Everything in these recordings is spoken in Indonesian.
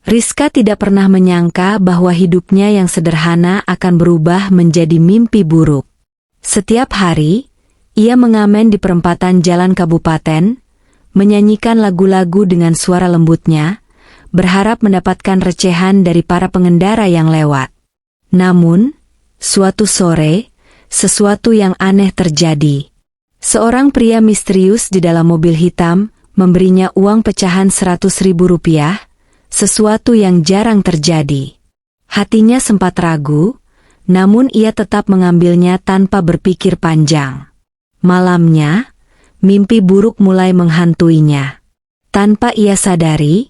Rizka tidak pernah menyangka bahwa hidupnya yang sederhana akan berubah menjadi mimpi buruk. Setiap hari, ia mengamen di perempatan jalan kabupaten, menyanyikan lagu-lagu dengan suara lembutnya, berharap mendapatkan recehan dari para pengendara yang lewat. Namun, suatu sore, sesuatu yang aneh terjadi. Seorang pria misterius di dalam mobil hitam memberinya uang pecahan Rp100.000, sesuatu yang jarang terjadi. Hatinya sempat ragu, namun ia tetap mengambilnya tanpa berpikir panjang. Malamnya, mimpi buruk mulai menghantuinya. Tanpa ia sadari,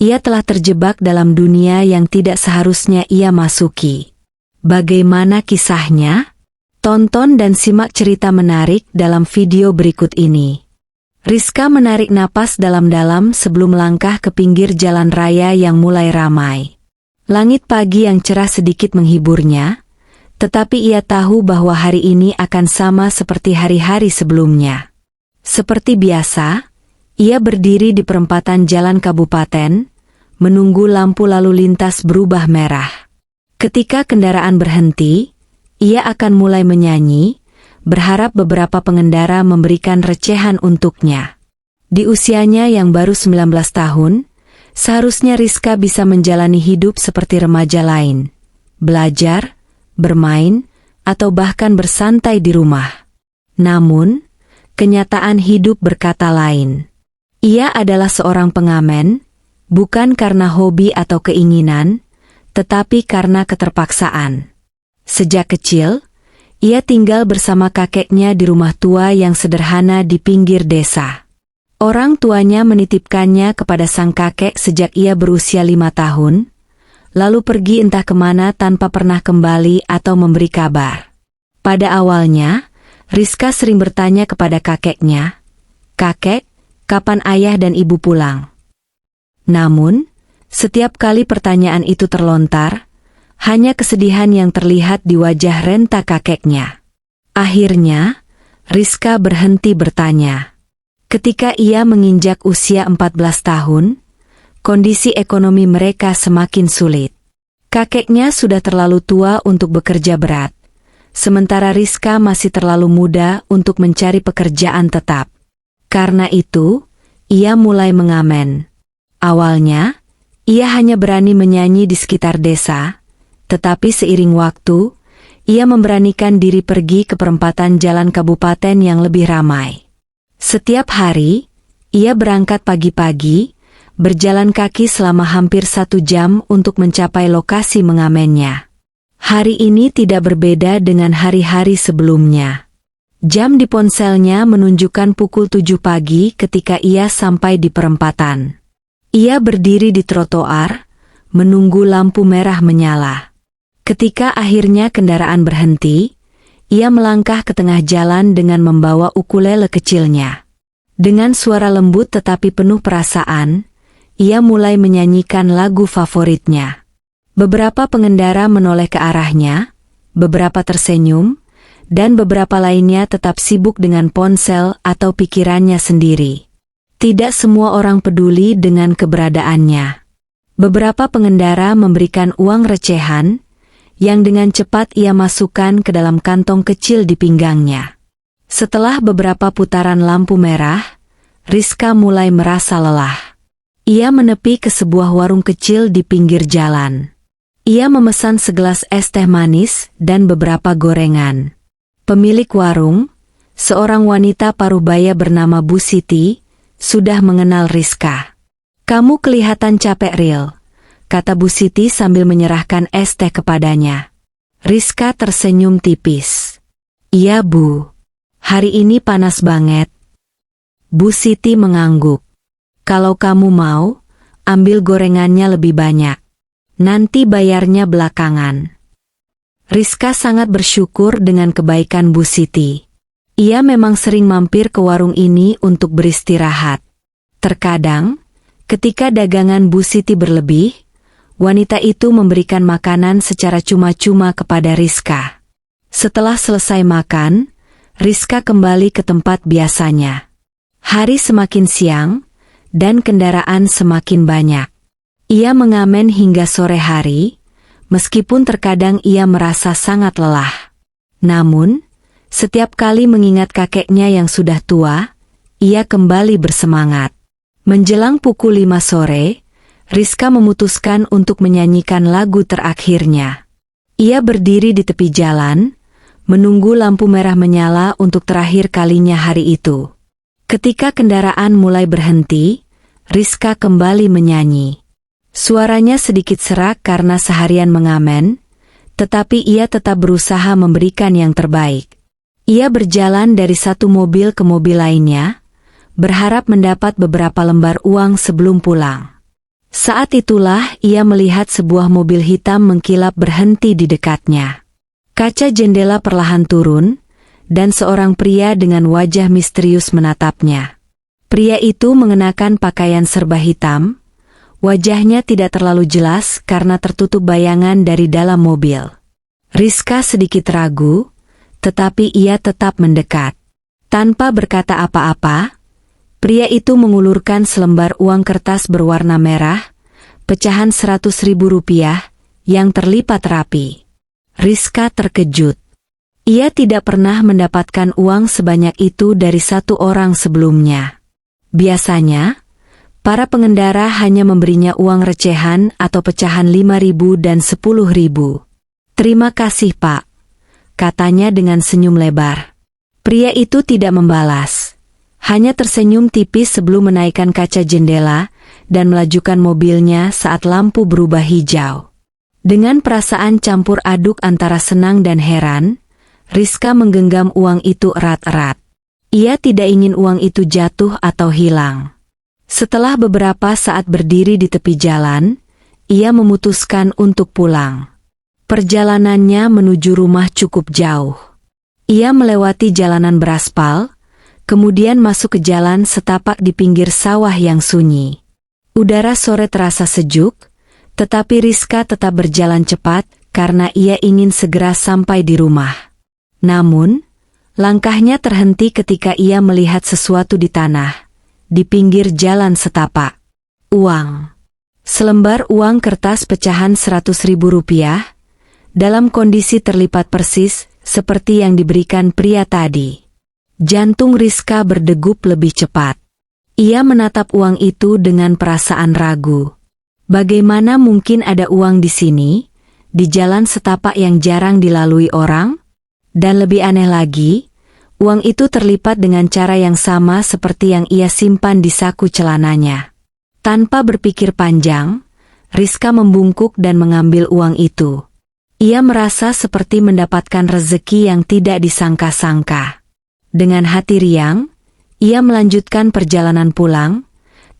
ia telah terjebak dalam dunia yang tidak seharusnya ia masuki. Bagaimana kisahnya? Tonton dan simak cerita menarik dalam video berikut ini. Rizka menarik napas dalam-dalam sebelum melangkah ke pinggir jalan raya yang mulai ramai. Langit pagi yang cerah sedikit menghiburnya, tetapi ia tahu bahwa hari ini akan sama seperti hari-hari sebelumnya. Seperti biasa, ia berdiri di perempatan jalan kabupaten, menunggu lampu lalu lintas berubah merah. Ketika kendaraan berhenti, ia akan mulai menyanyi, berharap beberapa pengendara memberikan recehan untuknya. Di usianya yang baru 19 tahun, seharusnya Rizka bisa menjalani hidup seperti remaja lain. Belajar, bermain, atau bahkan bersantai di rumah. Namun, kenyataan hidup berkata lain. Ia adalah seorang pengamen, bukan karena hobi atau keinginan, tetapi karena keterpaksaan. Sejak kecil, ia tinggal bersama kakeknya di rumah tua yang sederhana di pinggir desa. Orang tuanya menitipkannya kepada sang kakek sejak ia berusia 5 tahun, lalu pergi entah kemana tanpa pernah kembali atau memberi kabar. Pada awalnya, Rizka sering bertanya kepada kakeknya, "Kakek, kapan ayah dan ibu pulang?" Namun, setiap kali pertanyaan itu terlontar, hanya kesedihan yang terlihat di wajah renta kakeknya. Akhirnya, Rizka berhenti bertanya. Ketika ia menginjak usia 14 tahun, kondisi ekonomi mereka semakin sulit. Kakeknya sudah terlalu tua untuk bekerja berat, sementara Rizka masih terlalu muda untuk mencari pekerjaan tetap. Karena itu, ia mulai mengamen. Awalnya, ia hanya berani menyanyi di sekitar desa, tetapi seiring waktu, ia memberanikan diri pergi ke perempatan jalan kabupaten yang lebih ramai. Setiap hari, ia berangkat pagi-pagi, berjalan kaki selama hampir 1 jam untuk mencapai lokasi mengamennya. Hari ini tidak berbeda dengan hari-hari sebelumnya. Jam di ponselnya menunjukkan pukul 7 pagi ketika ia sampai di perempatan. Ia berdiri di trotoar, menunggu lampu merah menyala. Ketika akhirnya kendaraan berhenti, ia melangkah ke tengah jalan dengan membawa ukulele kecilnya. Dengan suara lembut tetapi penuh perasaan, ia mulai menyanyikan lagu favoritnya. Beberapa pengendara menoleh ke arahnya, beberapa tersenyum, dan beberapa lainnya tetap sibuk dengan ponsel atau pikirannya sendiri. Tidak semua orang peduli dengan keberadaannya. Beberapa pengendara memberikan uang recehan, yang dengan cepat ia masukkan ke dalam kantong kecil di pinggangnya. Setelah beberapa putaran lampu merah, Rizka mulai merasa lelah. Ia menepi ke sebuah warung kecil di pinggir jalan. Ia memesan segelas es teh manis dan beberapa gorengan. Pemilik warung, seorang wanita paruh-baya bernama Bu Siti, sudah mengenal Rizka. "Kamu kelihatan capek, Ril," kata Bu Siti sambil menyerahkan es teh kepadanya. Rizka tersenyum tipis. "Iya, Bu. Hari ini panas banget." Bu Siti mengangguk. "Kalau kamu mau, ambil gorengannya lebih banyak. Nanti bayarnya belakangan." Rizka sangat bersyukur dengan kebaikan Bu Siti. Ia memang sering mampir ke warung ini untuk beristirahat. Terkadang, ketika dagangan Bu Siti berlebih, wanita itu memberikan makanan secara cuma-cuma kepada Rizka. Setelah selesai makan, Rizka kembali ke tempat biasanya. Hari semakin siang, dan kendaraan semakin banyak. Ia mengamen hingga sore hari, meskipun terkadang ia merasa sangat lelah. Namun, setiap kali mengingat kakeknya yang sudah tua, ia kembali bersemangat. Menjelang pukul 5 sore, Rizka memutuskan untuk menyanyikan lagu terakhirnya. Ia berdiri di tepi jalan, menunggu lampu merah menyala untuk terakhir kalinya hari itu. Ketika kendaraan mulai berhenti, Rizka kembali menyanyi. Suaranya sedikit serak karena seharian mengamen, tetapi ia tetap berusaha memberikan yang terbaik. Ia berjalan dari satu mobil ke mobil lainnya, berharap mendapat beberapa lembar uang sebelum pulang. Saat itulah ia melihat sebuah mobil hitam mengkilap berhenti di dekatnya. Kaca jendela perlahan turun, dan seorang pria dengan wajah misterius menatapnya. Pria itu mengenakan pakaian serba hitam, wajahnya tidak terlalu jelas karena tertutup bayangan dari dalam mobil. Rizka sedikit ragu, tetapi ia tetap mendekat. Tanpa berkata apa-apa, pria itu mengulurkan selembar uang kertas berwarna merah, pecahan 100.000 rupiah, yang terlipat rapi. Rizka terkejut. Ia tidak pernah mendapatkan uang sebanyak itu dari satu orang sebelumnya. Biasanya, para pengendara hanya memberinya uang recehan atau pecahan 5.000 dan 10.000. "Terima kasih, Pak," katanya dengan senyum lebar. Pria itu tidak membalas. Hanya tersenyum tipis sebelum menaikkan kaca jendela dan melajukan mobilnya saat lampu berubah hijau. Dengan perasaan campur aduk antara senang dan heran, Rizka menggenggam uang itu erat-erat. Ia tidak ingin uang itu jatuh atau hilang. Setelah beberapa saat berdiri di tepi jalan, ia memutuskan untuk pulang. Perjalanannya menuju rumah cukup jauh. Ia melewati jalanan beraspal, kemudian masuk ke jalan setapak di pinggir sawah yang sunyi. Udara sore terasa sejuk, tetapi Rizka tetap berjalan cepat karena ia ingin segera sampai di rumah. Namun, langkahnya terhenti ketika ia melihat sesuatu di tanah, di pinggir jalan setapak. Uang. Selembar uang kertas pecahan 100.000 rupiah, dalam kondisi terlipat persis seperti yang diberikan pria tadi. Jantung Rizka berdegup lebih cepat. Ia menatap uang itu dengan perasaan ragu. Bagaimana mungkin ada uang di sini, di jalan setapak yang jarang dilalui orang? Dan lebih aneh lagi, uang itu terlipat dengan cara yang sama seperti yang ia simpan di saku celananya. Tanpa berpikir panjang, Rizka membungkuk dan mengambil uang itu. Ia merasa seperti mendapatkan rezeki yang tidak disangka-sangka. Dengan hati riang, ia melanjutkan perjalanan pulang,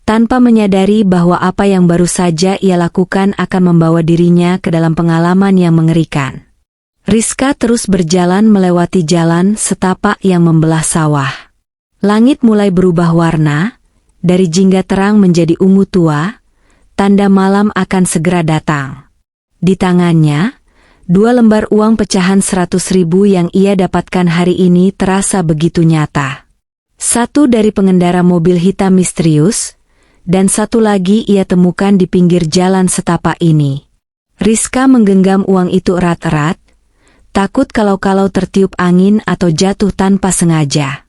tanpa menyadari bahwa apa yang baru saja ia lakukan akan membawa dirinya ke dalam pengalaman yang mengerikan. Rizka terus berjalan melewati jalan setapak yang membelah sawah. Langit mulai berubah warna, dari jingga terang menjadi ungu tua, tanda malam akan segera datang. Di tangannya, 2 lembar uang pecahan 100.000 yang ia dapatkan hari ini terasa begitu nyata. Satu dari pengendara mobil hitam misterius, dan satu lagi ia temukan di pinggir jalan setapak ini. Rizka menggenggam uang itu erat-erat, takut kalau-kalau tertiup angin atau jatuh tanpa sengaja.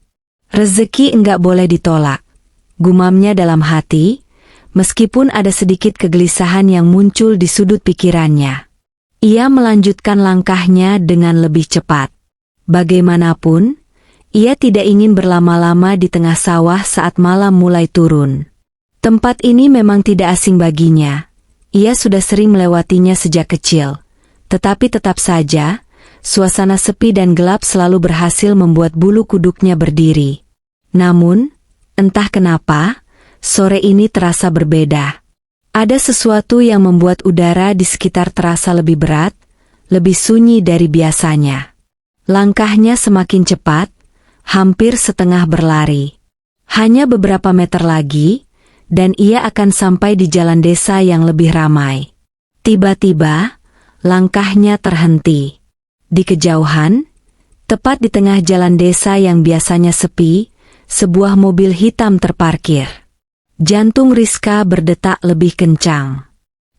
Rezeki enggak boleh ditolak, gumamnya dalam hati, meskipun ada sedikit kegelisahan yang muncul di sudut pikirannya. Ia melanjutkan langkahnya dengan lebih cepat. Bagaimanapun, ia tidak ingin berlama-lama di tengah sawah saat malam mulai turun. Tempat ini memang tidak asing baginya. Ia sudah sering melewatinya sejak kecil. Tetapi tetap saja, suasana sepi dan gelap selalu berhasil membuat bulu kuduknya berdiri. Namun, entah kenapa, sore ini terasa berbeda. Ada sesuatu yang membuat udara di sekitar terasa lebih berat, lebih sunyi dari biasanya. Langkahnya semakin cepat, hampir setengah berlari. Hanya beberapa meter lagi, dan ia akan sampai di jalan desa yang lebih ramai. Tiba-tiba, langkahnya terhenti. Di kejauhan, tepat di tengah jalan desa yang biasanya sepi, sebuah mobil hitam terparkir. Jantung Rizka berdetak lebih kencang.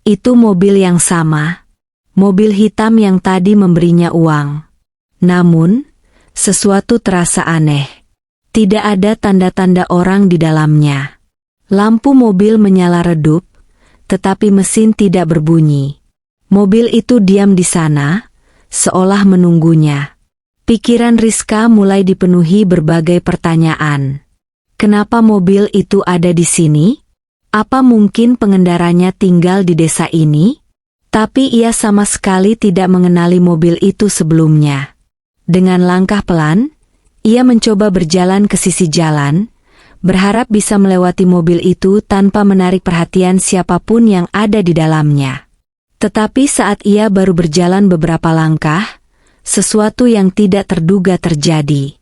Itu mobil yang sama. Mobil hitam yang tadi memberinya uang. Namun, sesuatu terasa aneh. Tidak ada tanda-tanda orang di dalamnya. Lampu mobil menyala redup, tetapi mesin tidak berbunyi. Mobil itu diam di sana, seolah menunggunya. Pikiran Rizka mulai dipenuhi berbagai pertanyaan. Kenapa mobil itu ada di sini? Apa mungkin pengendaranya tinggal di desa ini? Tapi ia sama sekali tidak mengenali mobil itu sebelumnya. Dengan langkah pelan, ia mencoba berjalan ke sisi jalan, berharap bisa melewati mobil itu tanpa menarik perhatian siapapun yang ada di dalamnya. Tetapi saat ia baru berjalan beberapa langkah, sesuatu yang tidak terduga terjadi.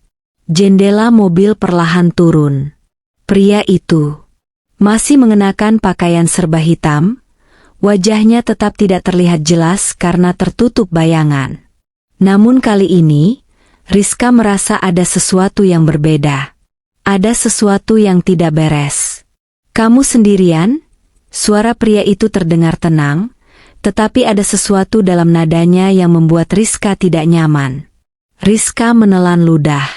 Jendela mobil perlahan turun. Pria itu masih mengenakan pakaian serba hitam, wajahnya tetap tidak terlihat jelas karena tertutup bayangan. Namun kali ini, Rizka merasa ada sesuatu yang berbeda. Ada sesuatu yang tidak beres. "Kamu sendirian?" Suara pria itu terdengar tenang, tetapi ada sesuatu dalam nadanya yang membuat Rizka tidak nyaman. Rizka menelan ludah.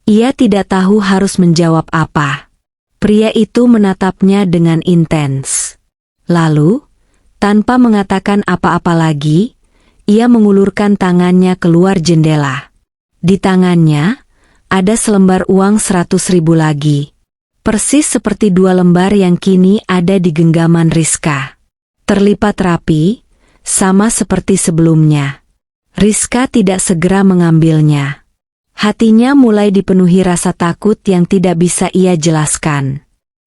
Ia tidak tahu harus menjawab apa. Pria itu menatapnya dengan intens. Lalu, tanpa mengatakan apa-apa lagi, ia mengulurkan tangannya keluar jendela. Di tangannya, ada selembar uang 100.000 lagi. Persis seperti 2 lembar yang kini ada di genggaman Rizka. Terlipat rapi, sama seperti sebelumnya. Rizka tidak segera mengambilnya. Hatinya mulai dipenuhi rasa takut yang tidak bisa ia jelaskan.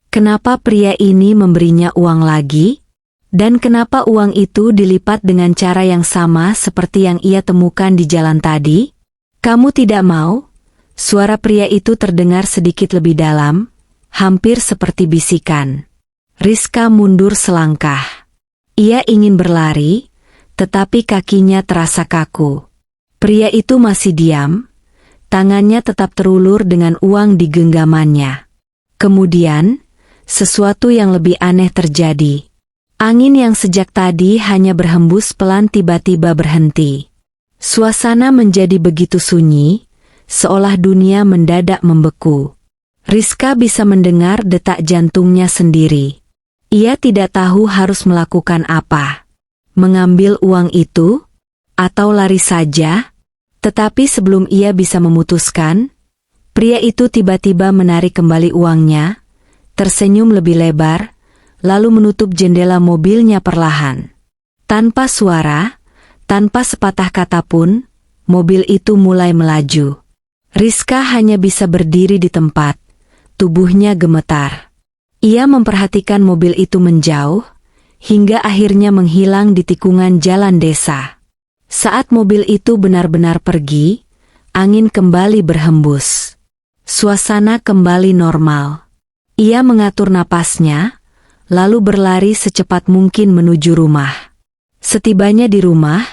Kenapa pria ini memberinya uang lagi? Dan kenapa uang itu dilipat dengan cara yang sama seperti yang ia temukan di jalan tadi? "Kamu tidak mau?" Suara pria itu terdengar sedikit lebih dalam, hampir seperti bisikan. Rizka mundur selangkah. Ia ingin berlari, tetapi kakinya terasa kaku. Pria itu masih diam, tangannya tetap terulur dengan uang di genggamannya. Kemudian, sesuatu yang lebih aneh terjadi. Angin yang sejak tadi hanya berhembus pelan tiba-tiba berhenti. Suasana menjadi begitu sunyi, seolah dunia mendadak membeku. Rizka bisa mendengar detak jantungnya sendiri. Ia tidak tahu harus melakukan apa. Mengambil uang itu? Atau lari saja? Tetapi sebelum ia bisa memutuskan, pria itu tiba-tiba menarik kembali uangnya, tersenyum lebih lebar, lalu menutup jendela mobilnya perlahan. Tanpa suara, tanpa sepatah kata pun, mobil itu mulai melaju. Rizka hanya bisa berdiri di tempat, tubuhnya gemetar. Ia memperhatikan mobil itu menjauh, hingga akhirnya menghilang di tikungan jalan desa. Saat mobil itu benar-benar pergi, angin kembali berhembus. Suasana kembali normal. Ia mengatur napasnya, lalu berlari secepat mungkin menuju rumah. Setibanya di rumah,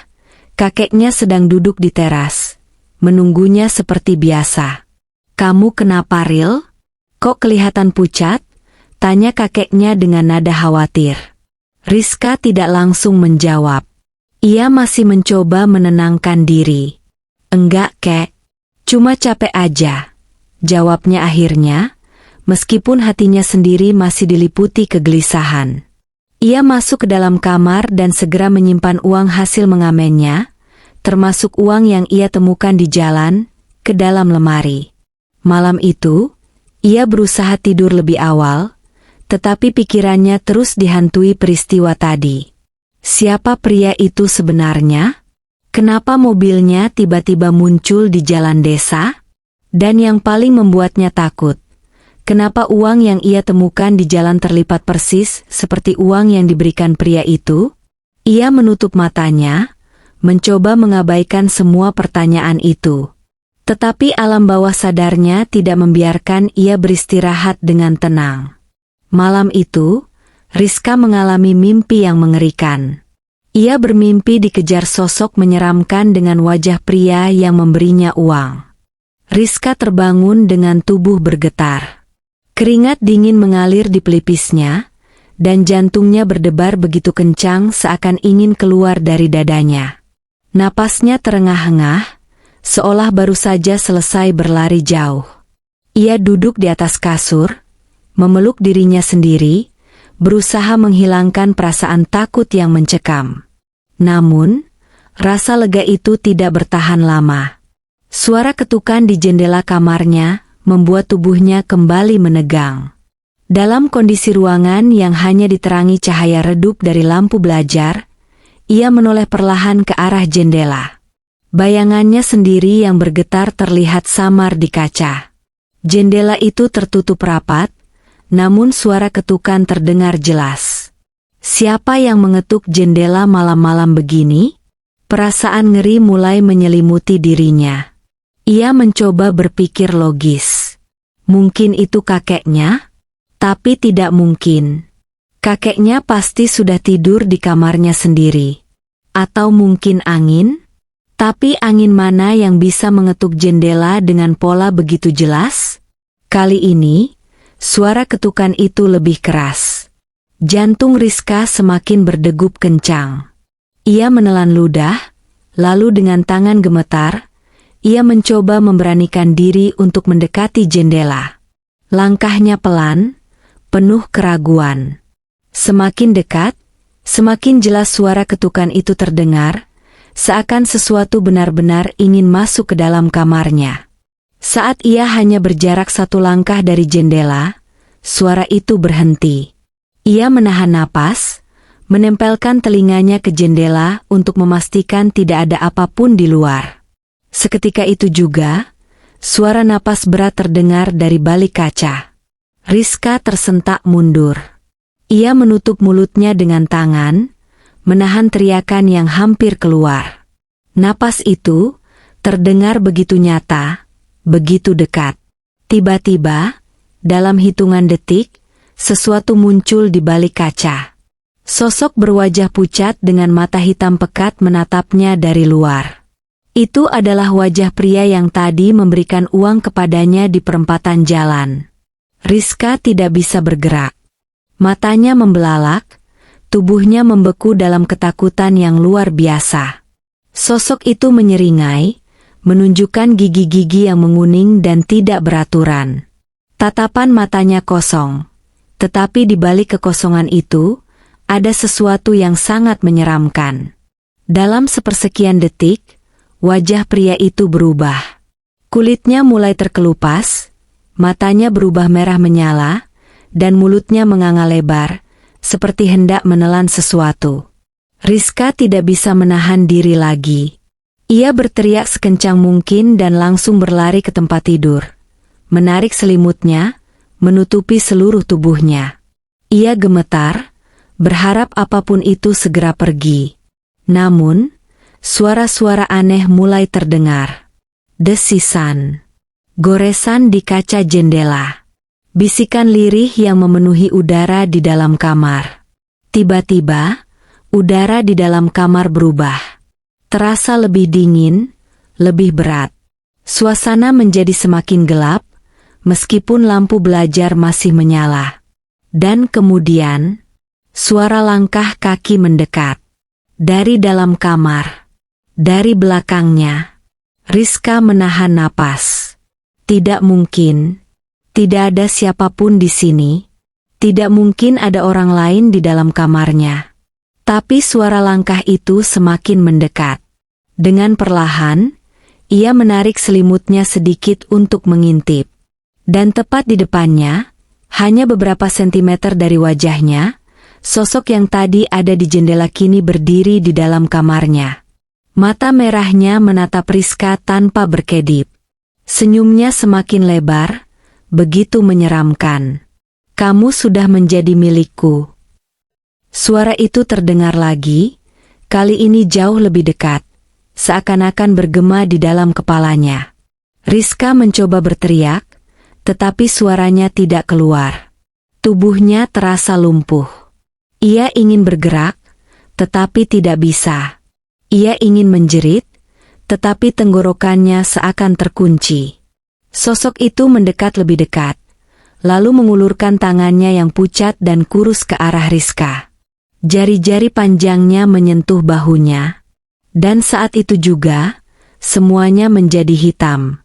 kakeknya sedang duduk di teras, menunggunya seperti biasa. "Kamu kenapa, Ril? Kok kelihatan pucat?" tanya kakeknya dengan nada khawatir. Rizka tidak langsung menjawab. Ia masih mencoba menenangkan diri. "Enggak, Kek. Cuma capek aja," jawabnya akhirnya, meskipun hatinya sendiri masih diliputi kegelisahan. Ia masuk ke dalam kamar dan segera menyimpan uang hasil mengamennya, termasuk uang yang ia temukan di jalan, ke dalam lemari. Malam itu, ia berusaha tidur lebih awal, tetapi pikirannya terus dihantui peristiwa tadi. Siapa pria itu sebenarnya? Kenapa mobilnya tiba-tiba muncul di jalan desa? Dan yang paling membuatnya takut, kenapa uang yang ia temukan di jalan terlipat persis seperti uang yang diberikan pria itu? Ia menutup matanya, mencoba mengabaikan semua pertanyaan itu. Tetapi alam bawah sadarnya tidak membiarkan ia beristirahat dengan tenang. Malam itu, Rizka mengalami mimpi yang mengerikan. Ia bermimpi dikejar sosok menyeramkan dengan wajah pria yang memberinya uang. Rizka terbangun dengan tubuh bergetar. Keringat dingin mengalir di pelipisnya, dan jantungnya berdebar begitu kencang seakan ingin keluar dari dadanya. Napasnya terengah-engah, seolah baru saja selesai berlari jauh. Ia duduk di atas kasur, memeluk dirinya sendiri, berusaha menghilangkan perasaan takut yang mencekam. Namun, rasa lega itu tidak bertahan lama. Suara ketukan di jendela kamarnya membuat tubuhnya kembali menegang. Dalam kondisi ruangan yang hanya diterangi cahaya redup dari lampu belajar, ia menoleh perlahan ke arah jendela. Bayangannya sendiri yang bergetar terlihat samar di kaca. Jendela itu tertutup rapat, namun suara ketukan terdengar jelas. Siapa yang mengetuk jendela malam-malam begini? Perasaan ngeri mulai menyelimuti dirinya. Ia mencoba berpikir logis. Mungkin itu kakeknya? Tapi tidak mungkin. Kakeknya pasti sudah tidur di kamarnya sendiri. Atau mungkin angin? Tapi angin mana yang bisa mengetuk jendela dengan pola begitu jelas? Kali ini, suara ketukan itu lebih keras. Jantung Rizka semakin berdegup kencang. Ia menelan ludah, lalu dengan tangan gemetar, ia mencoba memberanikan diri untuk mendekati jendela. Langkahnya pelan, penuh keraguan. Semakin dekat, semakin jelas suara ketukan itu terdengar, seakan sesuatu benar-benar ingin masuk ke dalam kamarnya. Saat ia hanya berjarak 1 langkah dari jendela, suara itu berhenti. Ia menahan napas, menempelkan telinganya ke jendela untuk memastikan tidak ada apapun di luar. Seketika itu juga, suara napas berat terdengar dari balik kaca. Rizka tersentak mundur. Ia menutup mulutnya dengan tangan, menahan teriakan yang hampir keluar. Napas itu terdengar begitu nyata, begitu dekat. Tiba-tiba, dalam hitungan detik, sesuatu muncul di balik kaca. Sosok berwajah pucat dengan mata hitam pekat menatapnya dari luar. Itu adalah wajah pria yang tadi memberikan uang kepadanya di perempatan jalan. Rizka tidak bisa bergerak. Matanya membelalak, tubuhnya membeku dalam ketakutan yang luar biasa. Sosok itu menyeringai, menunjukkan gigi-gigi yang menguning dan tidak beraturan. Tatapan matanya kosong. Tetapi di balik kekosongan itu, ada sesuatu yang sangat menyeramkan. Dalam sepersekian detik, wajah pria itu berubah. Kulitnya mulai terkelupas, matanya berubah merah menyala, dan mulutnya menganga lebar, seperti hendak menelan sesuatu. Rizka tidak bisa menahan diri lagi. Ia berteriak sekencang mungkin dan langsung berlari ke tempat tidur. Menarik selimutnya, menutupi seluruh tubuhnya. Ia gemetar, berharap apapun itu segera pergi. Namun, suara-suara aneh mulai terdengar. Desisan. Goresan di kaca jendela. Bisikan lirih yang memenuhi udara di dalam kamar. Tiba-tiba, udara di dalam kamar berubah. Terasa lebih dingin, lebih berat. Suasana menjadi semakin gelap, meskipun lampu belajar masih menyala. Dan kemudian, suara langkah kaki mendekat. Dari dalam kamar. Dari belakangnya. Rizka menahan napas. Tidak mungkin. Tidak ada siapapun di sini. Tidak mungkin ada orang lain di dalam kamarnya. Tapi suara langkah itu semakin mendekat. Dengan perlahan, ia menarik selimutnya sedikit untuk mengintip. Dan tepat di depannya, hanya beberapa sentimeter dari wajahnya, sosok yang tadi ada di jendela kini berdiri di dalam kamarnya. Mata merahnya menatap Rizka tanpa berkedip. Senyumnya semakin lebar, begitu menyeramkan. Kamu sudah menjadi milikku. Suara itu terdengar lagi, kali ini jauh lebih dekat, seakan-akan bergema di dalam kepalanya. Rizka mencoba berteriak, tetapi suaranya tidak keluar. Tubuhnya terasa lumpuh. Ia ingin bergerak, tetapi tidak bisa. Ia ingin menjerit, tetapi tenggorokannya seakan terkunci. Sosok itu mendekat lebih dekat, lalu mengulurkan tangannya yang pucat dan kurus ke arah Rizka. Jari-jari panjangnya menyentuh bahunya. Dan saat itu juga, semuanya menjadi hitam.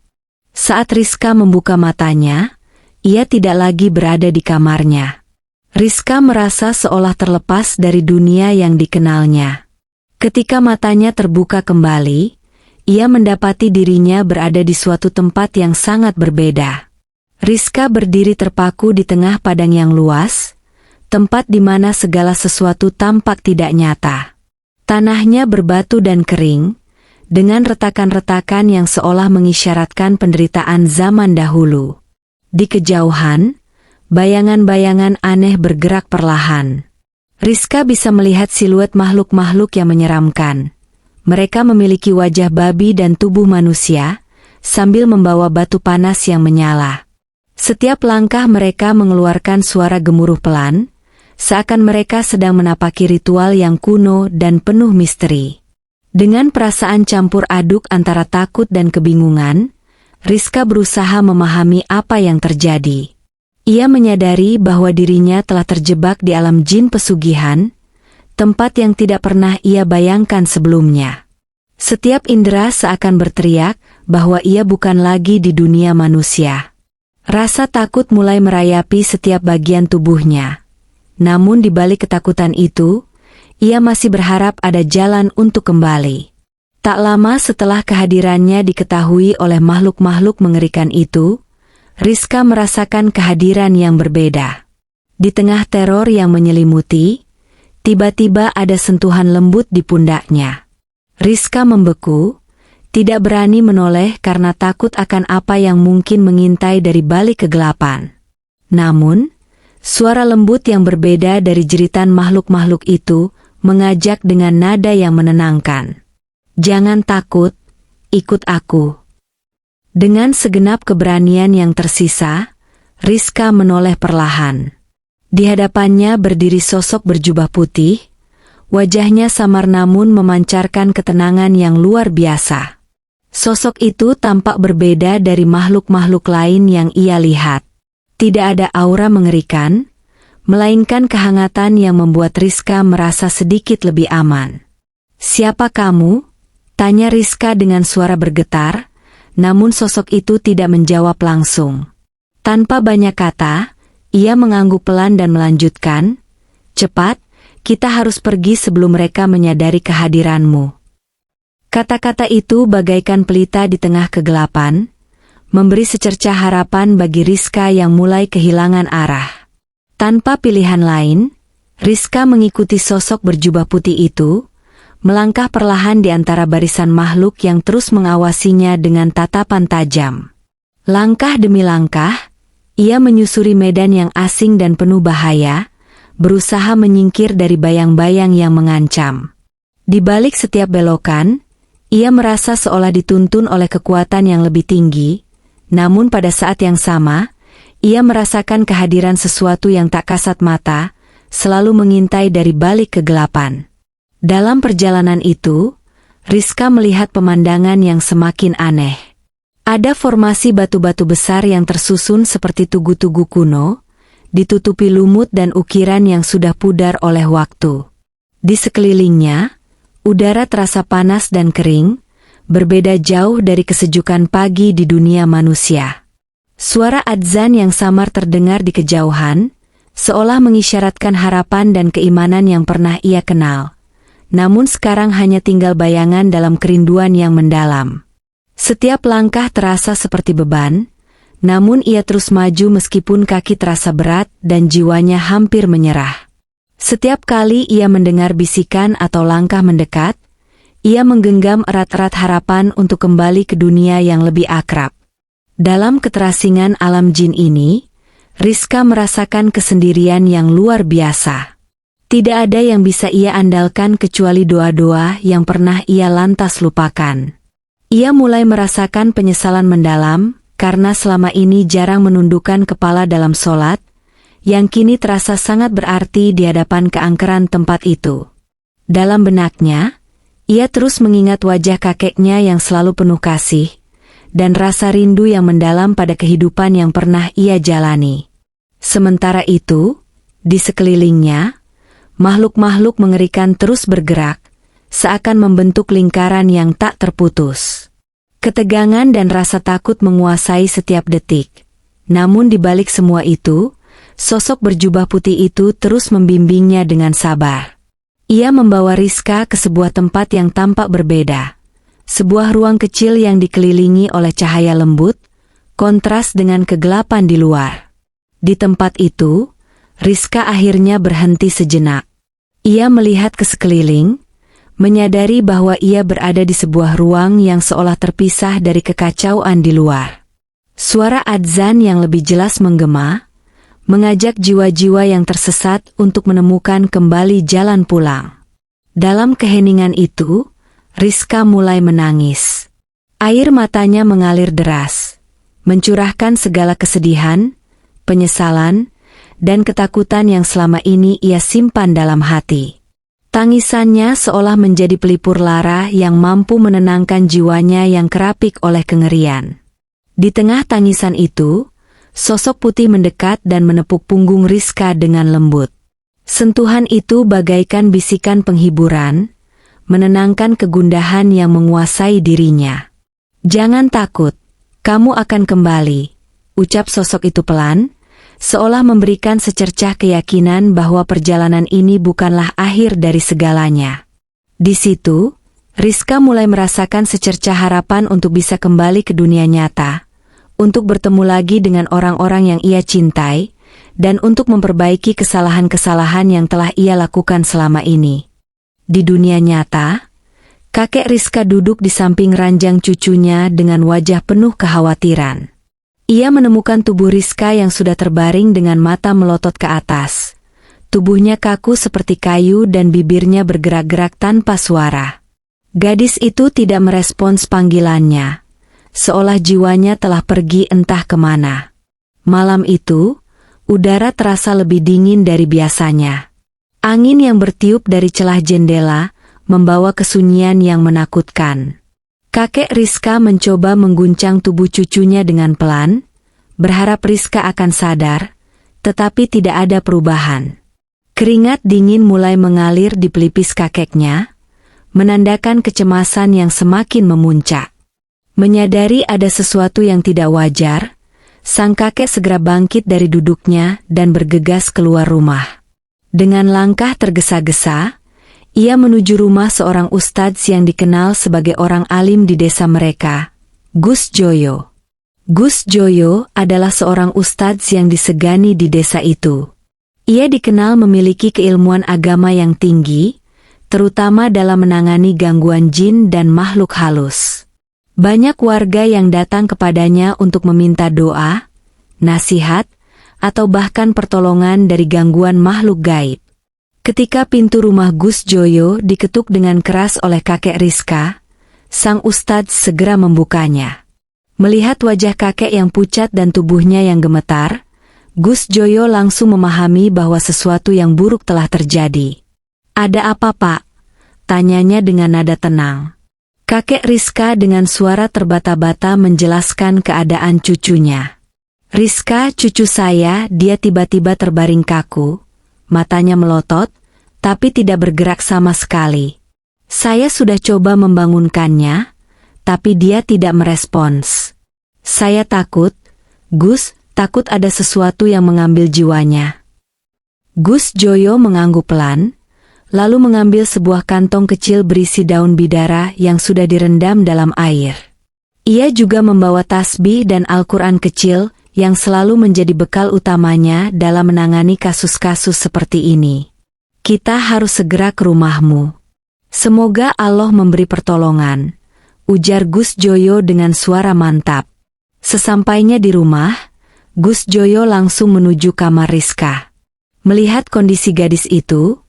Saat Rizka membuka matanya, ia tidak lagi berada di kamarnya. Rizka merasa seolah terlepas dari dunia yang dikenalnya. Ketika matanya terbuka kembali, ia mendapati dirinya berada di suatu tempat yang sangat berbeda. Rizka berdiri terpaku di tengah padang yang luas, tempat di mana segala sesuatu tampak tidak nyata. Tanahnya berbatu dan kering, dengan retakan-retakan yang seolah mengisyaratkan penderitaan zaman dahulu. Di kejauhan, bayangan-bayangan aneh bergerak perlahan. Rizka bisa melihat siluet makhluk-makhluk yang menyeramkan. Mereka memiliki wajah babi dan tubuh manusia, sambil membawa batu panas yang menyala. Setiap langkah mereka mengeluarkan suara gemuruh pelan, seakan mereka sedang menapaki ritual yang kuno dan penuh misteri. Dengan perasaan campur aduk antara takut dan kebingungan, Rizka berusaha memahami apa yang terjadi. Ia menyadari bahwa dirinya telah terjebak di alam jin pesugihan, tempat yang tidak pernah ia bayangkan sebelumnya. Setiap indera seakan berteriak bahwa ia bukan lagi di dunia manusia. Rasa takut mulai merayapi setiap bagian tubuhnya. Namun di balik ketakutan itu, ia masih berharap ada jalan untuk kembali. Tak lama setelah kehadirannya diketahui oleh makhluk-makhluk mengerikan itu, Rizka merasakan kehadiran yang berbeda. Di tengah teror yang menyelimuti, tiba-tiba ada sentuhan lembut di pundaknya. Rizka membeku, tidak berani menoleh karena takut akan apa yang mungkin mengintai dari balik kegelapan. Namun, suara lembut yang berbeda dari jeritan makhluk-makhluk itu mengajak dengan nada yang menenangkan. "Jangan takut, ikut aku." Dengan segenap keberanian yang tersisa, Rizka menoleh perlahan. Di hadapannya berdiri sosok berjubah putih, wajahnya samar namun memancarkan ketenangan yang luar biasa. Sosok itu tampak berbeda dari makhluk-makhluk lain yang ia lihat. Tidak ada aura mengerikan, melainkan kehangatan yang membuat Rizka merasa sedikit lebih aman. "Siapa kamu?" tanya Rizka dengan suara bergetar. Namun sosok itu tidak menjawab langsung. Tanpa banyak kata, ia mengangguk pelan dan melanjutkan, "Cepat, kita harus pergi sebelum mereka menyadari kehadiranmu." Kata-kata itu bagaikan pelita di tengah kegelapan, memberi secercah harapan bagi Rizka yang mulai kehilangan arah. Tanpa pilihan lain, Rizka mengikuti sosok berjubah putih itu, melangkah perlahan di antara barisan makhluk yang terus mengawasinya dengan tatapan tajam. Langkah demi langkah, ia menyusuri medan yang asing dan penuh bahaya, berusaha menyingkir dari bayang-bayang yang mengancam. Di balik setiap belokan, ia merasa seolah dituntun oleh kekuatan yang lebih tinggi, namun pada saat yang sama, ia merasakan kehadiran sesuatu yang tak kasat mata, selalu mengintai dari balik kegelapan. Dalam perjalanan itu, Rizka melihat pemandangan yang semakin aneh. Ada formasi batu-batu besar yang tersusun seperti tugu-tugu kuno, ditutupi lumut dan ukiran yang sudah pudar oleh waktu. Di sekelilingnya, udara terasa panas dan kering, berbeda jauh dari kesejukan pagi di dunia manusia. Suara adzan yang samar terdengar di kejauhan, seolah mengisyaratkan harapan dan keimanan yang pernah ia kenal. Namun sekarang hanya tinggal bayangan dalam kerinduan yang mendalam. Setiap langkah terasa seperti beban, namun ia terus maju meskipun kaki terasa berat dan jiwanya hampir menyerah. Setiap kali ia mendengar bisikan atau langkah mendekat, ia menggenggam erat-erat harapan untuk kembali ke dunia yang lebih akrab. Dalam keterasingan alam jin ini, Rizka merasakan kesendirian yang luar biasa. Tidak ada yang bisa ia andalkan kecuali doa-doa yang pernah ia lantas lupakan. Ia mulai merasakan penyesalan mendalam, karena selama ini jarang menundukkan kepala dalam sholat, yang kini terasa sangat berarti di hadapan keangkeran tempat itu. Dalam benaknya, ia terus mengingat wajah kakeknya yang selalu penuh kasih, dan rasa rindu yang mendalam pada kehidupan yang pernah ia jalani. Sementara itu, di sekelilingnya, makhluk-makhluk mengerikan terus bergerak, seakan membentuk lingkaran yang tak terputus. Ketegangan dan rasa takut menguasai setiap detik. Namun di balik semua itu, sosok berjubah putih itu terus membimbingnya dengan sabar. Ia membawa Rizka ke sebuah tempat yang tampak berbeda. Sebuah ruang kecil yang dikelilingi oleh cahaya lembut, kontras dengan kegelapan di luar. Di tempat itu, Rizka akhirnya berhenti sejenak. Ia melihat ke sekeliling, menyadari bahwa ia berada di sebuah ruang yang seolah terpisah dari kekacauan di luar. Suara adzan yang lebih jelas menggema, mengajak jiwa-jiwa yang tersesat untuk menemukan kembali jalan pulang. Dalam keheningan itu, Rizka mulai menangis. Air matanya mengalir deras, mencurahkan segala kesedihan, penyesalan, dan ketakutan yang selama ini ia simpan dalam hati. Tangisannya seolah menjadi pelipur lara yang mampu menenangkan jiwanya yang kerapik oleh kengerian. Di tengah tangisan itu, sosok putih mendekat dan menepuk punggung Rizka dengan lembut. Sentuhan itu bagaikan bisikan penghiburan, menenangkan kegundahan yang menguasai dirinya. "Jangan takut, kamu akan kembali," ucap sosok itu pelan, seolah memberikan secercah keyakinan bahwa perjalanan ini bukanlah akhir dari segalanya. Di situ, Rizka mulai merasakan secercah harapan untuk bisa kembali ke dunia nyata, untuk bertemu lagi dengan orang-orang yang ia cintai, dan untuk memperbaiki kesalahan-kesalahan yang telah ia lakukan selama ini. Di dunia nyata, kakek Rizka duduk di samping ranjang cucunya dengan wajah penuh kekhawatiran. Ia menemukan tubuh Rizka yang sudah terbaring dengan mata melotot ke atas. Tubuhnya kaku seperti kayu dan bibirnya bergerak-gerak tanpa suara. Gadis itu tidak merespons panggilannya, seolah jiwanya telah pergi entah kemana. Malam itu, udara terasa lebih dingin dari biasanya. Angin yang bertiup dari celah jendela membawa kesunyian yang menakutkan. Kakek Rizka mencoba mengguncang tubuh cucunya dengan pelan, berharap Rizka akan sadar, tetapi tidak ada perubahan. Keringat dingin mulai mengalir di pelipis kakeknya, menandakan kecemasan yang semakin memuncak. Menyadari ada sesuatu yang tidak wajar, sang kakek segera bangkit dari duduknya dan bergegas keluar rumah. Dengan langkah tergesa-gesa, ia menuju rumah seorang ustadz yang dikenal sebagai orang alim di desa mereka, Gus Joyo. Gus Joyo adalah seorang ustadz yang disegani di desa itu. Ia dikenal memiliki keilmuan agama yang tinggi, terutama dalam menangani gangguan jin dan makhluk halus. Banyak warga yang datang kepadanya untuk meminta doa, nasihat, atau bahkan pertolongan dari gangguan makhluk gaib. Ketika pintu rumah Gus Joyo diketuk dengan keras oleh kakek Rizka, sang ustadz segera membukanya. Melihat wajah kakek yang pucat dan tubuhnya yang gemetar, Gus Joyo langsung memahami bahwa sesuatu yang buruk telah terjadi. "Ada apa, Pak?" tanyanya dengan nada tenang. Kakek Rizka dengan suara terbata-bata menjelaskan keadaan cucunya. "Rizka, cucu saya, dia tiba-tiba terbaring kaku, matanya melotot, tapi tidak bergerak sama sekali. Saya sudah coba membangunkannya, tapi dia tidak merespons. Saya takut, Gus, takut ada sesuatu yang mengambil jiwanya." Gus Joyo mengangguk pelan, lalu mengambil sebuah kantong kecil berisi daun bidara yang sudah direndam dalam air. Ia juga membawa tasbih dan Al-Quran kecil yang selalu menjadi bekal utamanya dalam menangani kasus-kasus seperti ini. "Kita harus segera ke rumahmu. Semoga Allah memberi pertolongan," ujar Gus Joyo dengan suara mantap. Sesampainya di rumah, Gus Joyo langsung menuju kamar Rizka. Melihat kondisi gadis itu,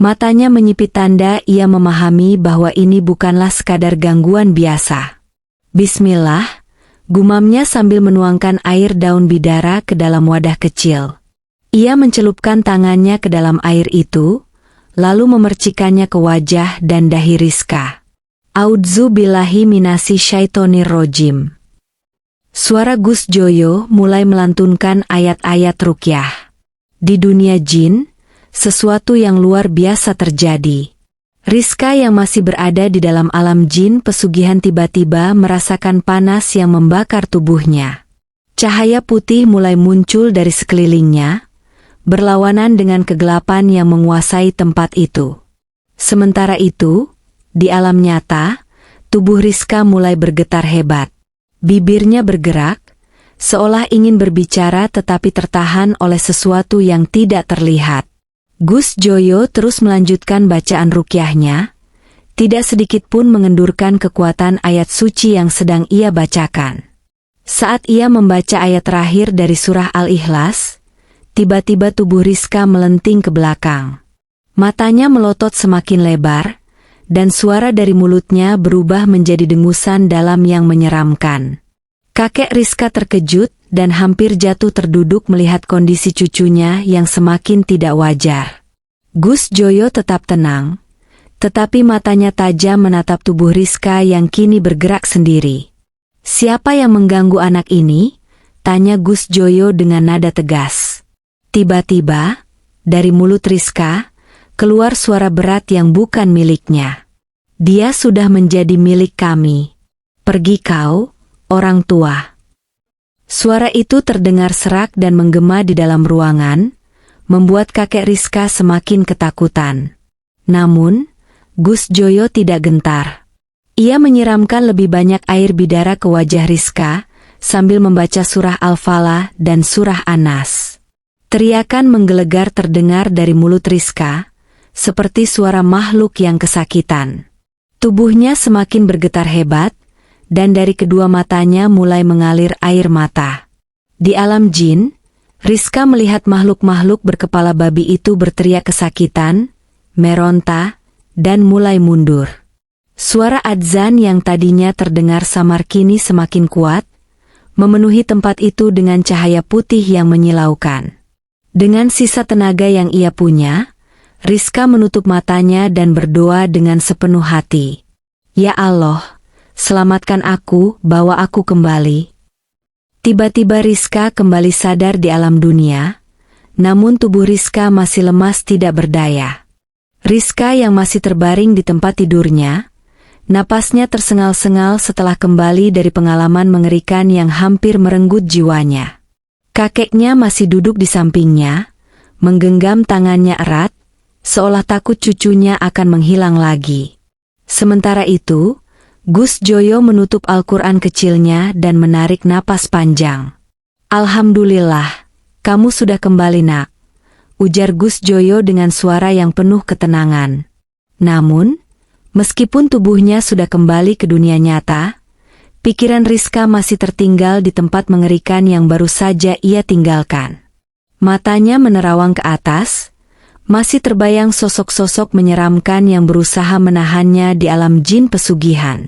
matanya menyipit tanda ia memahami bahwa ini bukanlah sekadar gangguan biasa. "Bismillah," gumamnya sambil menuangkan air daun bidara ke dalam wadah kecil. Ia mencelupkan tangannya ke dalam air itu, lalu memercikannya ke wajah dan dahi Rizka. "A'udzu billahi minasy syaittonir rajim." Suara Gus Joyo mulai melantunkan ayat-ayat ruqyah. Di dunia jin, sesuatu yang luar biasa terjadi. Rizka yang masih berada di dalam alam jin pesugihan tiba-tiba merasakan panas yang membakar tubuhnya. Cahaya putih mulai muncul dari sekelilingnya, berlawanan dengan kegelapan yang menguasai tempat itu. Sementara itu, di alam nyata, tubuh Rizka mulai bergetar hebat. Bibirnya bergerak, seolah ingin berbicara tetapi tertahan oleh sesuatu yang tidak terlihat. Gus Joyo terus melanjutkan bacaan ruqyahnya, tidak sedikit pun mengendurkan kekuatan ayat suci yang sedang ia bacakan. Saat ia membaca ayat terakhir dari surah Al-Ikhlas, tiba-tiba tubuh Rizka melenting ke belakang. Matanya melotot semakin lebar, dan suara dari mulutnya berubah menjadi dengusan dalam yang menyeramkan. Kakek Rizka terkejut dan hampir jatuh terduduk melihat kondisi cucunya yang semakin tidak wajar. Gus Joyo tetap tenang, tetapi matanya tajam menatap tubuh Rizka yang kini bergerak sendiri. "Siapa yang mengganggu anak ini?" tanya Gus Joyo dengan nada tegas. Tiba-tiba, dari mulut Rizka, keluar suara berat yang bukan miliknya. "Dia sudah menjadi milik kami. Pergi kau, orang tua." Suara itu terdengar serak dan menggema di dalam ruangan, membuat kakek Rizka semakin ketakutan. Namun, Gus Joyo tidak gentar. Ia menyiramkan lebih banyak air bidara ke wajah Rizka, sambil membaca surah Al-Falah dan surah An-Nas. Teriakan menggelegar terdengar dari mulut Rizka, seperti suara makhluk yang kesakitan. Tubuhnya semakin bergetar hebat, dan dari kedua matanya mulai mengalir air mata. Di alam jin, Rizka melihat makhluk-makhluk berkepala babi itu berteriak kesakitan, meronta, dan mulai mundur. Suara adzan yang tadinya terdengar samar kini semakin kuat, memenuhi tempat itu dengan cahaya putih yang menyilaukan. Dengan sisa tenaga yang ia punya, Rizka menutup matanya dan berdoa dengan sepenuh hati. "Ya Allah, selamatkan aku, bawa aku kembali." Tiba-tiba Rizka kembali sadar di alam dunia, namun tubuh Rizka masih lemas tidak berdaya. Rizka yang masih terbaring di tempat tidurnya, napasnya tersengal-sengal setelah kembali dari pengalaman mengerikan yang hampir merenggut jiwanya. Kakeknya masih duduk di sampingnya, menggenggam tangannya erat, seolah takut cucunya akan menghilang lagi. Sementara itu, Gus Joyo menutup Al-Quran kecilnya dan menarik napas panjang. "Alhamdulillah, kamu sudah kembali nak," ujar Gus Joyo dengan suara yang penuh ketenangan. Namun, meskipun tubuhnya sudah kembali ke dunia nyata, pikiran Rizka masih tertinggal di tempat mengerikan yang baru saja ia tinggalkan. Matanya menerawang ke atas, masih terbayang sosok-sosok menyeramkan yang berusaha menahannya di alam jin pesugihan.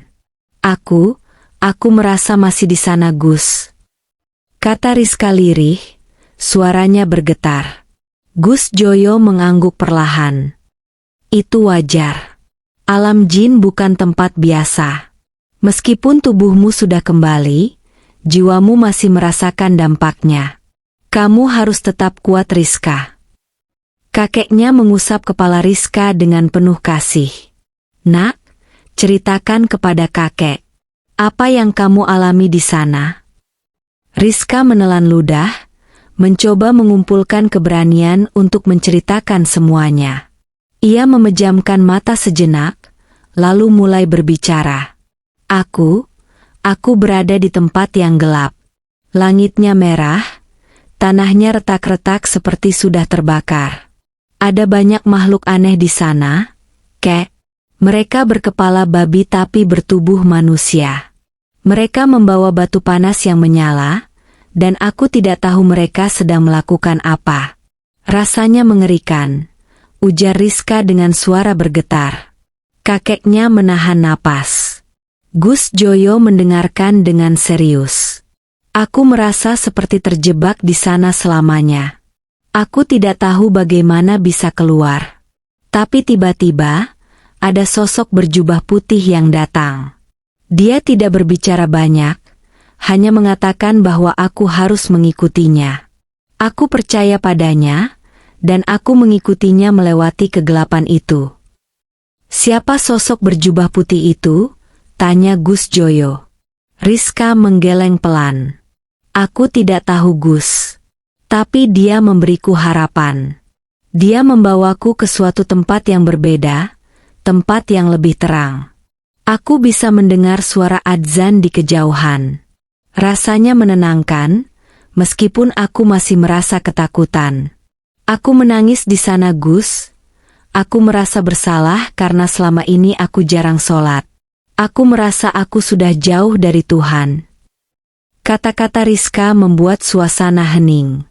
Aku merasa masih di sana Gus," kata Rizka lirih, suaranya bergetar. Gus Joyo mengangguk perlahan. "Itu wajar. Alam jin bukan tempat biasa. Meskipun tubuhmu sudah kembali, jiwamu masih merasakan dampaknya. Kamu harus tetap kuat Rizka." Kakeknya mengusap kepala Rizka dengan penuh kasih. "Nak, ceritakan kepada kakek, apa yang kamu alami di sana?" Rizka menelan ludah, mencoba mengumpulkan keberanian untuk menceritakan semuanya. Ia memejamkan mata sejenak, lalu mulai berbicara. Aku berada di tempat yang gelap. Langitnya merah, tanahnya retak-retak seperti sudah terbakar. Ada banyak makhluk aneh di sana, Kek. Mereka berkepala babi tapi bertubuh manusia. Mereka membawa batu panas yang menyala, dan aku tidak tahu mereka sedang melakukan apa. Rasanya mengerikan, ujar Rizka dengan suara bergetar. Kakeknya menahan napas. Gus Joyo mendengarkan dengan serius. "Aku merasa seperti terjebak di sana selamanya. Aku tidak tahu bagaimana bisa keluar. Tapi tiba-tiba, ada sosok berjubah putih yang datang. Dia tidak berbicara banyak, hanya mengatakan bahwa aku harus mengikutinya. Aku percaya padanya, dan aku mengikutinya melewati kegelapan itu. Siapa sosok berjubah putih itu? Tanya Gus Joyo. Rizka menggeleng pelan. Aku tidak tahu Gus. Tapi dia memberiku harapan. Dia membawaku ke suatu tempat yang berbeda, tempat yang lebih terang. Aku bisa mendengar suara adzan di kejauhan. Rasanya menenangkan, meskipun aku masih merasa ketakutan. Aku menangis di sana Gus. Aku merasa bersalah karena selama ini aku jarang sholat. Aku merasa aku sudah jauh dari Tuhan. Kata-kata Rizka membuat suasana hening.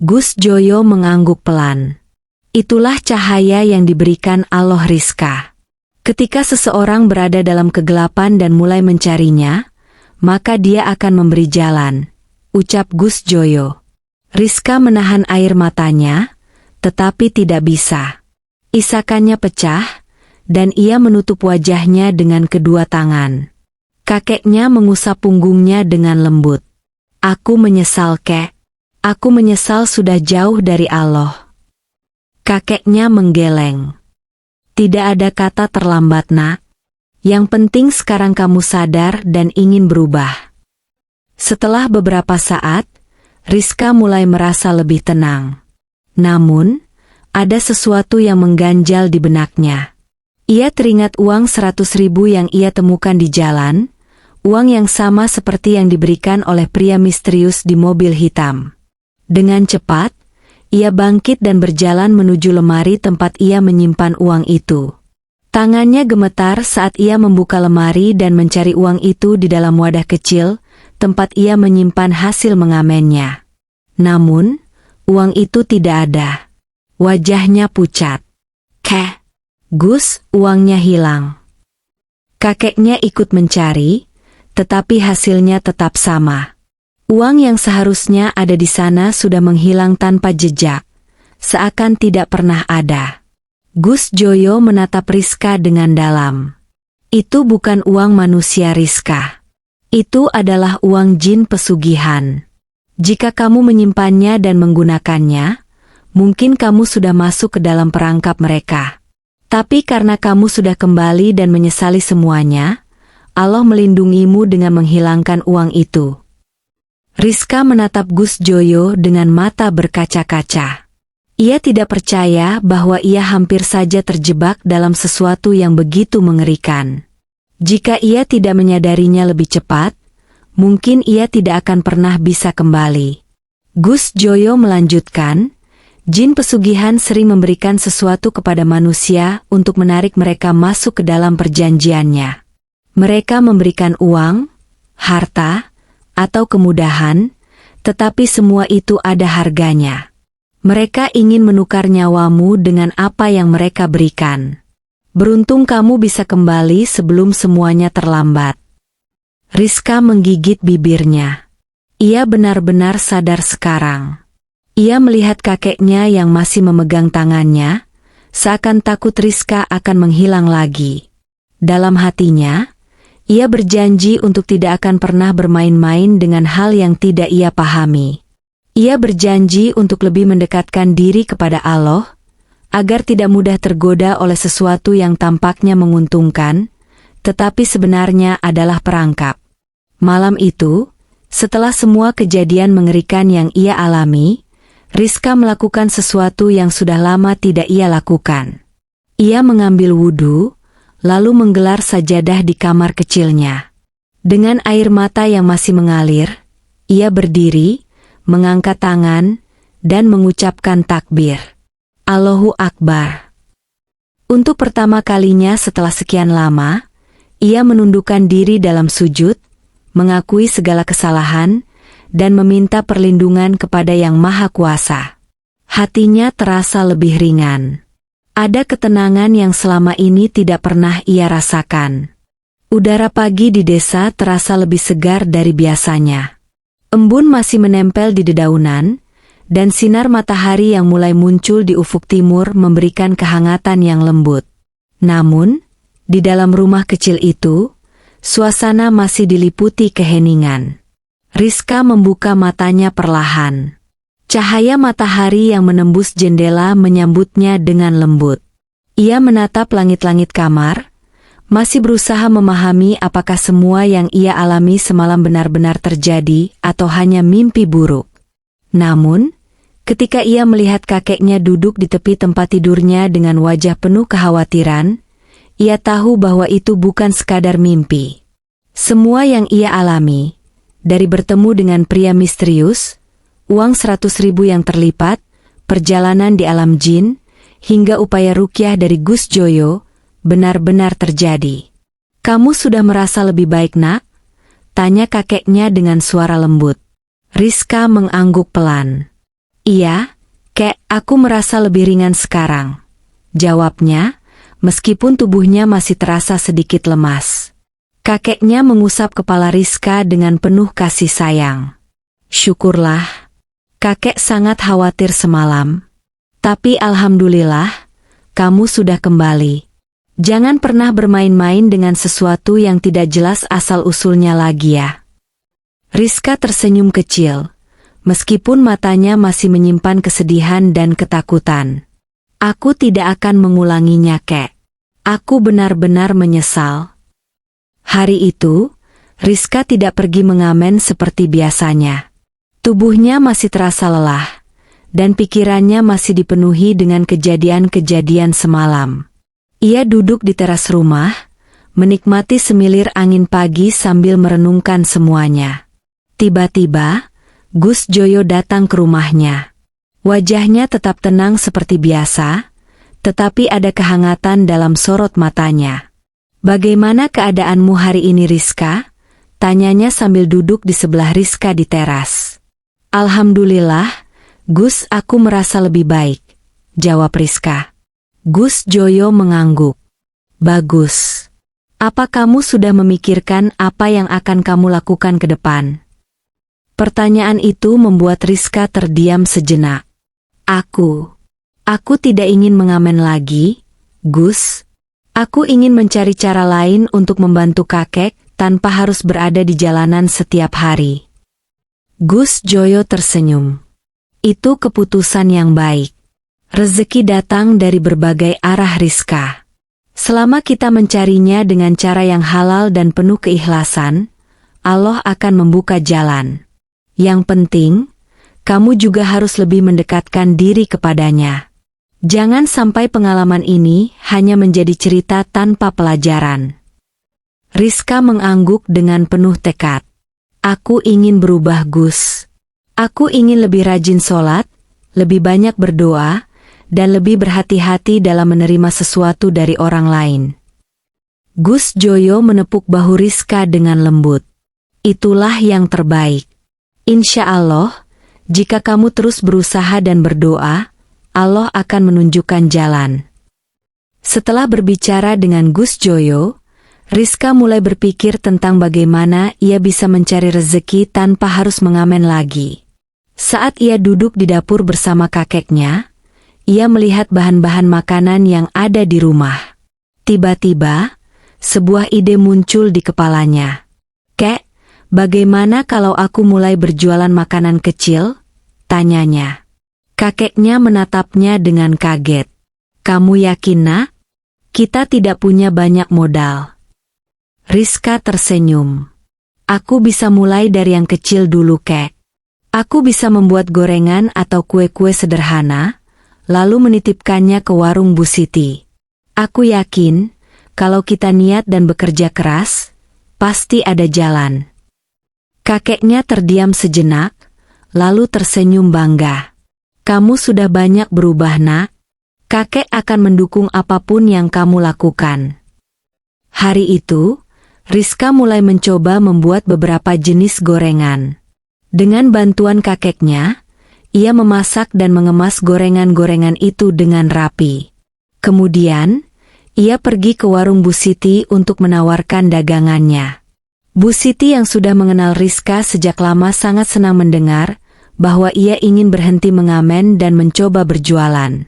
Gus Joyo mengangguk pelan. Itulah cahaya yang diberikan Allah Rizka. Ketika seseorang berada dalam kegelapan dan mulai mencarinya, maka dia akan memberi jalan, ucap Gus Joyo. Rizka menahan air matanya, tetapi tidak bisa. Isakannya pecah, dan ia menutup wajahnya dengan kedua tangan. Kakeknya mengusap punggungnya dengan lembut. Aku menyesal kek. Aku menyesal sudah jauh dari Allah. Kakeknya menggeleng. Tidak ada kata terlambat nak. Yang penting sekarang kamu sadar dan ingin berubah. Setelah beberapa saat, Rizka mulai merasa lebih tenang. Namun, ada sesuatu yang mengganjal di benaknya. Ia teringat uang 100.000 yang ia temukan di jalan, uang yang sama seperti yang diberikan oleh pria misterius di mobil hitam. Dengan cepat, ia bangkit dan berjalan menuju lemari tempat ia menyimpan uang itu. Tangannya gemetar saat ia membuka lemari dan mencari uang itu di dalam wadah kecil, tempat ia menyimpan hasil mengamennya. Namun, uang itu tidak ada. Wajahnya pucat. Keh, Gus, uangnya hilang. Kakeknya ikut mencari, tetapi hasilnya tetap sama. Uang yang seharusnya ada di sana sudah menghilang tanpa jejak, seakan tidak pernah ada. Gus Joyo menatap Rizka dengan dalam. Itu bukan uang manusia Rizka. Itu adalah uang jin pesugihan. Jika kamu menyimpannya dan menggunakannya, mungkin kamu sudah masuk ke dalam perangkap mereka. Tapi karena kamu sudah kembali dan menyesali semuanya, Allah melindungimu dengan menghilangkan uang itu. Rizka menatap Gus Joyo dengan mata berkaca-kaca. Ia tidak percaya bahwa ia hampir saja terjebak dalam sesuatu yang begitu mengerikan. Jika ia tidak menyadarinya lebih cepat, mungkin ia tidak akan pernah bisa kembali. Gus Joyo melanjutkan, jin pesugihan sering memberikan sesuatu kepada manusia untuk menarik mereka masuk ke dalam perjanjiannya. Mereka memberikan uang, harta, atau kemudahan, tetapi semua itu ada harganya. Mereka ingin menukar nyawamu dengan apa yang mereka berikan. Beruntung kamu bisa kembali sebelum semuanya terlambat. Rizka menggigit bibirnya. Ia benar-benar sadar sekarang. Ia melihat kakeknya yang masih memegang tangannya, seakan takut Rizka akan menghilang lagi. Dalam hatinya, ia berjanji untuk tidak akan pernah bermain-main dengan hal yang tidak ia pahami. Ia berjanji untuk lebih mendekatkan diri kepada Allah, agar tidak mudah tergoda oleh sesuatu yang tampaknya menguntungkan, tetapi sebenarnya adalah perangkap. Malam itu, setelah semua kejadian mengerikan yang ia alami, Rizka melakukan sesuatu yang sudah lama tidak ia lakukan. Ia mengambil wudhu, lalu menggelar sajadah di kamar kecilnya. Dengan air mata yang masih mengalir, ia berdiri, mengangkat tangan, dan mengucapkan takbir. Allahu Akbar. Untuk pertama kalinya setelah sekian lama, ia menundukkan diri dalam sujud, mengakui segala kesalahan, dan meminta perlindungan kepada Yang Maha Kuasa. Hatinya terasa lebih ringan. Ada ketenangan yang selama ini tidak pernah ia rasakan. Udara pagi di desa terasa lebih segar dari biasanya. Embun masih menempel di dedaunan, dan sinar matahari yang mulai muncul di ufuk timur memberikan kehangatan yang lembut. Namun, di dalam rumah kecil itu, suasana masih diliputi keheningan. Rizka membuka matanya perlahan. Cahaya matahari yang menembus jendela menyambutnya dengan lembut. Ia menatap langit-langit kamar, masih berusaha memahami apakah semua yang ia alami semalam benar-benar terjadi atau hanya mimpi buruk. Namun, ketika ia melihat kakeknya duduk di tepi tempat tidurnya dengan wajah penuh kekhawatiran, ia tahu bahwa itu bukan sekadar mimpi. Semua yang ia alami, dari bertemu dengan pria misterius, uang 100.000 yang terlipat, perjalanan di alam jin, hingga upaya ruqyah dari Gus Joyo, benar-benar terjadi. "Kamu sudah merasa lebih baik, Nak?" tanya kakeknya dengan suara lembut. Rizka mengangguk pelan. "Iya, Kek, aku merasa lebih ringan sekarang," jawabnya, meskipun tubuhnya masih terasa sedikit lemas. Kakeknya mengusap kepala Rizka dengan penuh kasih sayang. "Syukurlah. Kakek sangat khawatir semalam. Tapi alhamdulillah, kamu sudah kembali. Jangan pernah bermain-main dengan sesuatu yang tidak jelas asal-usulnya lagi ya." Rizka tersenyum kecil, meskipun matanya masih menyimpan kesedihan dan ketakutan. "Aku tidak akan mengulanginya, Kek. Aku benar-benar menyesal." Hari itu, Rizka tidak pergi mengamen seperti biasanya. Tubuhnya masih terasa lelah, dan pikirannya masih dipenuhi dengan kejadian-kejadian semalam. Ia duduk di teras rumah, menikmati semilir angin pagi sambil merenungkan semuanya. Tiba-tiba, Gus Joyo datang ke rumahnya. Wajahnya tetap tenang seperti biasa, tetapi ada kehangatan dalam sorot matanya. "Bagaimana keadaanmu hari ini, Rizka?" tanyanya sambil duduk di sebelah Rizka di teras. "Alhamdulillah, Gus, aku merasa lebih baik," jawab Rizka. Gus Joyo mengangguk. "Bagus. Apa kamu sudah memikirkan apa yang akan kamu lakukan ke depan?" Pertanyaan itu membuat Rizka terdiam sejenak. Aku tidak ingin mengamen lagi, Gus. Aku ingin mencari cara lain untuk membantu kakek tanpa harus berada di jalanan setiap hari." Gus Joyo tersenyum. "Itu keputusan yang baik. Rezeki datang dari berbagai arah, Rizka. Selama kita mencarinya dengan cara yang halal dan penuh keikhlasan, Allah akan membuka jalan. Yang penting, kamu juga harus lebih mendekatkan diri kepadanya. Jangan sampai pengalaman ini hanya menjadi cerita tanpa pelajaran." Rizka mengangguk dengan penuh tekad. "Aku ingin berubah, Gus. Aku ingin lebih rajin sholat, lebih banyak berdoa, dan lebih berhati-hati dalam menerima sesuatu dari orang lain." Gus Joyo menepuk bahu Rizka dengan lembut. "Itulah yang terbaik. Insya Allah, jika kamu terus berusaha dan berdoa, Allah akan menunjukkan jalan." Setelah berbicara dengan Gus Joyo, Rizka mulai berpikir tentang bagaimana ia bisa mencari rezeki tanpa harus mengamen lagi. Saat ia duduk di dapur bersama kakeknya, ia melihat bahan-bahan makanan yang ada di rumah. Tiba-tiba, sebuah ide muncul di kepalanya. "Kek, bagaimana kalau aku mulai berjualan makanan kecil?" tanyanya. Kakeknya menatapnya dengan kaget. "Kamu yakin, Nak? Kita tidak punya banyak modal." Rizka tersenyum. "Aku bisa mulai dari yang kecil dulu, Kek. Aku bisa membuat gorengan atau kue-kue sederhana, lalu menitipkannya ke warung Bu Siti. Aku yakin, kalau kita niat dan bekerja keras, pasti ada jalan." Kakeknya terdiam sejenak, lalu tersenyum bangga. "Kamu sudah banyak berubah, Nak. Kakek akan mendukung apapun yang kamu lakukan." Hari itu, Rizka mulai mencoba membuat beberapa jenis gorengan. Dengan bantuan kakeknya, ia memasak dan mengemas gorengan-gorengan itu dengan rapi. Kemudian, ia pergi ke warung Bu Siti untuk menawarkan dagangannya. Bu Siti yang sudah mengenal Rizka sejak lama sangat senang mendengar bahwa ia ingin berhenti mengamen dan mencoba berjualan.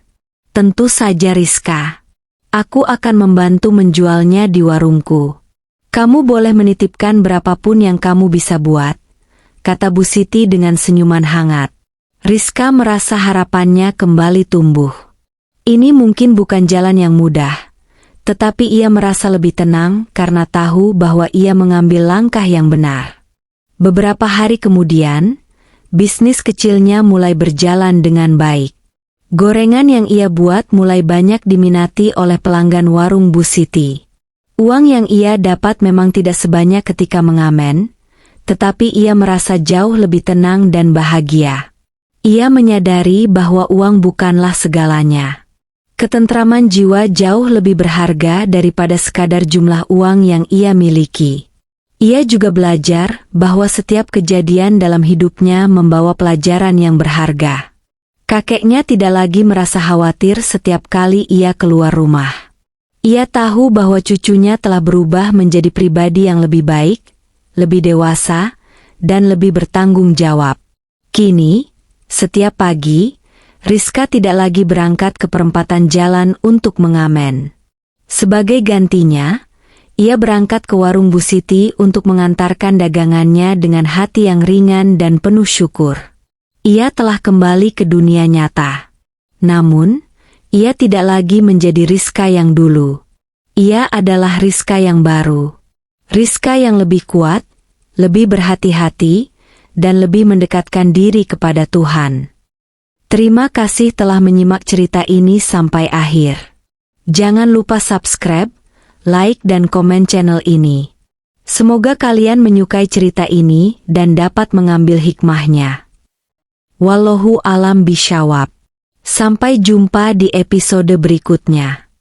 "Tentu saja, Rizka. Aku akan membantu menjualnya di warungku. Kamu boleh menitipkan berapapun yang kamu bisa buat, kata Bu Siti dengan senyuman hangat. Rizka merasa harapannya kembali tumbuh. Ini mungkin bukan jalan yang mudah, tetapi ia merasa lebih tenang karena tahu bahwa ia mengambil langkah yang benar. Beberapa hari kemudian, bisnis kecilnya mulai berjalan dengan baik. Gorengan yang ia buat mulai banyak diminati oleh pelanggan warung Bu Siti. Uang yang ia dapat memang tidak sebanyak ketika mengamen, tetapi ia merasa jauh lebih tenang dan bahagia. Ia menyadari bahwa uang bukanlah segalanya. Ketentraman jiwa jauh lebih berharga daripada sekadar jumlah uang yang ia miliki. Ia juga belajar bahwa setiap kejadian dalam hidupnya membawa pelajaran yang berharga. Kakeknya tidak lagi merasa khawatir setiap kali ia keluar rumah. Ia tahu bahwa cucunya telah berubah menjadi pribadi yang lebih baik, lebih dewasa, dan lebih bertanggung jawab. Kini, setiap pagi, Rizka tidak lagi berangkat ke perempatan jalan untuk mengamen. Sebagai gantinya, ia berangkat ke warung Bu Siti untuk mengantarkan dagangannya dengan hati yang ringan dan penuh syukur. Ia telah kembali ke dunia nyata. Namun, ia tidak lagi menjadi Rizka yang dulu. Ia adalah Rizka yang baru. Rizka yang lebih kuat, lebih berhati-hati, dan lebih mendekatkan diri kepada Tuhan. Terima kasih telah menyimak cerita ini sampai akhir. Jangan lupa subscribe, like dan komen channel ini. Semoga kalian menyukai cerita ini dan dapat mengambil hikmahnya. Wallahu alam bishawab. Sampai jumpa di episode berikutnya.